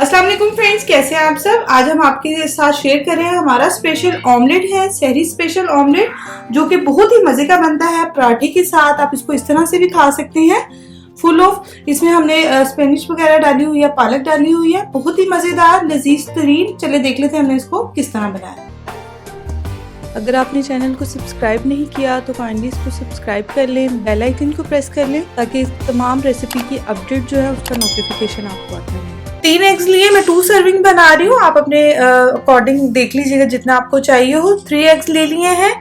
अस्सलाम वालेकुम फ्रेंड्स, कैसे हैं आप सब। आज हम आपके साथ शेयर कर रहे हैं हमारा स्पेशल ऑमलेट है, सहरी स्पेशल ऑमलेट, जो कि बहुत ही मजे का बनता है पराठे के साथ। आप इसको इस तरह से भी खा सकते हैं, फुल ऑफ। इसमें हमने स्पेनिश वगैरह डाली हुई है, पालक डाली हुई है, बहुत ही मजेदार लजीज तरीन। चले देख लेते हैं हमने इसको किस तरह बनाया। अगर आपने चैनल को सब्सक्राइब नहीं किया तो काइंडली इसको सब्सक्राइब कर लें, बेल आइकन को प्रेस कर लें ताकि तमाम रेसिपी की अपडेट जो है उसका नोटिफिकेशन आपको आता है। 3 एग्स लिए मैं 2 सर्विंग बना रही हूँ, आप अपने अकॉर्डिंग देख लीजिएगा जितना आपको चाहिए हो। 3 एग्स ले लिए हैं।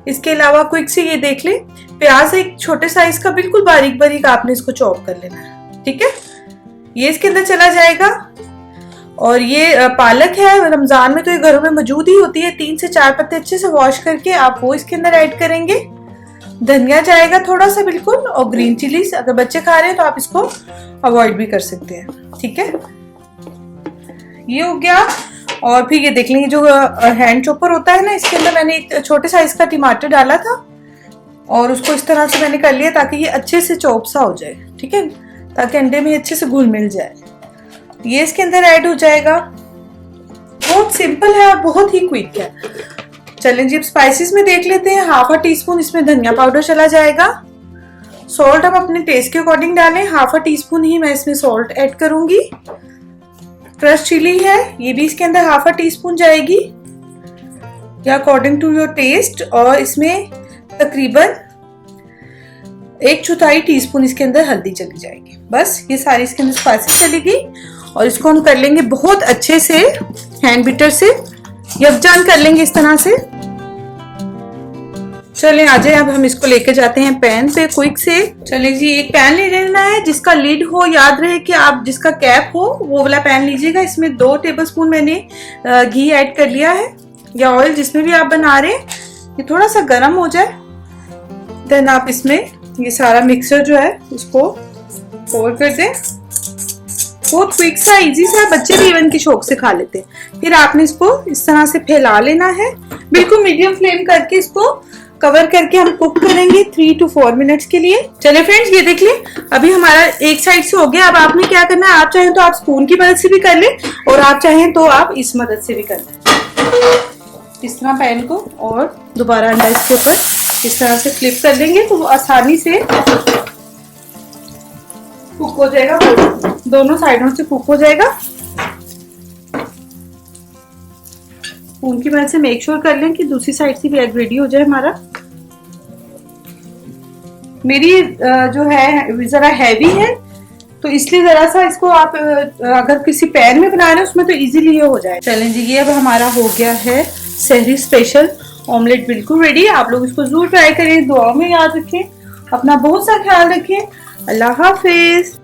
इसके अलावा क्विक से ये देख लें, प्याज एक छोटे साइज का बिल्कुल बारीक बारीक आपने इसको चॉप कर लेना है, ठीक है। ये इसके अंदर चला जाएगा। और ये पालक है, रमजान में तो ये घरों में मौजूद ही होती है। 3 से 4 पत्ते अच्छे से वॉश करके आप वो इसके अंदर ऐड करेंगे। धनिया जाएगा थोड़ा सा बिल्कुल, और ग्रीन चिलीज अगर बच्चे खा रहे हैं तो आप इसको अवॉइड भी कर सकते हैं, ठीक है। ये हो गया। और फिर ये देख लेंगे जो हैंड चॉपर होता है ना, इसके अंदर मैंने एक छोटे साइज का टमाटर डाला था और उसको इस तरह से मैंने कर लिया ताकि ये अच्छे से चॉप सा हो जाए, ठीक है, ताकि अंडे में अच्छे से घुल मिल जाए। ये इसके अंदर ऐड हो जाएगा। बहुत सिंपल है और बहुत ही क्विक है। चलें जी, स्पाइसेस में देख लेते हैं। ½ टीस्पून इसमें धनिया पाउडर चला जाएगा। सॉल्ट आप अपने टेस्ट के अकॉर्डिंग डालें, ½ टीस्पून ही मैं इसमें सॉल्ट ऐड करूंगी। क्रश चिली है, ये भी इसके अंदर ½ टीस्पून जाएगी या अकॉर्डिंग टू योर टेस्ट। और इसमें तकरीबन 1/4 टीस्पून इसके अंदर हल्दी चली जाएगी। बस ये सारी इसके अंदर स्पाइसेस चली गई और इसको हम कर लेंगे बहुत अच्छे से हैंड बीटर से यकजान कर लेंगे इस तरह से। चलें आ जाए, अब हम इसको लेके जाते हैं पैन पे क्विक से। चलें जी, एक पैन ले लेना है जिसका लिड हो, याद रहे कि आप जिसका कैप हो वो वाला पैन लीजिएगा। इसमें 2 टेबलस्पून मैंने घी ऐड कर लिया है या ऑयल, जिसमें भी आप बना रहे हैं। ये थोड़ा सा गर्म हो जाए, देन आप इसमें ये सारा मिक्सचर जो है इसको पोर कर दें। बहुत क्विक सा, इजी सा, बच्चे भी इवन की शौक से खा लेते हैं। फिर आपने इसको इस तरह से फैला लेना है, बिल्कुल मीडियम फ्लेम करके इसको कवर करके हम कुक करेंगे 3 to 4 मिनट्स के लिए। चले फ्रेंड्स, ये देख लें अभी हमारा एक साइड से हो गया। अब आपने क्या करना है, आप चाहें तो आप स्पून की मदद से भी कर लें और आप चाहें तो आप इस मदद से भी कर लें। इस तरह पैन को और दोबारा अंडा इसके ऊपर इस तरह से फ्लिप कर लेंगे तो वो आसानी से कुक हो जाएगा, दोनों साइडों से कुक हो जाएगा। स्पून की मदद से मेक श्योर कर लें कि दूसरी साइड से भी एग रेडी हो जाए हमारा। मेरी जो है जरा हैवी है तो इसलिए जरा सा इसको आप अगर किसी पैन में बना रहे हैं उसमें तो इजीली ये हो जाए। चलें जी, ये अब हमारा हो गया है सहरी स्पेशल ऑमलेट, बिल्कुल रेडी। आप लोग इसको जरूर ट्राई करें, दुआ में याद रखें, अपना बहुत सा ख्याल रखें। अल्लाह हाफिज।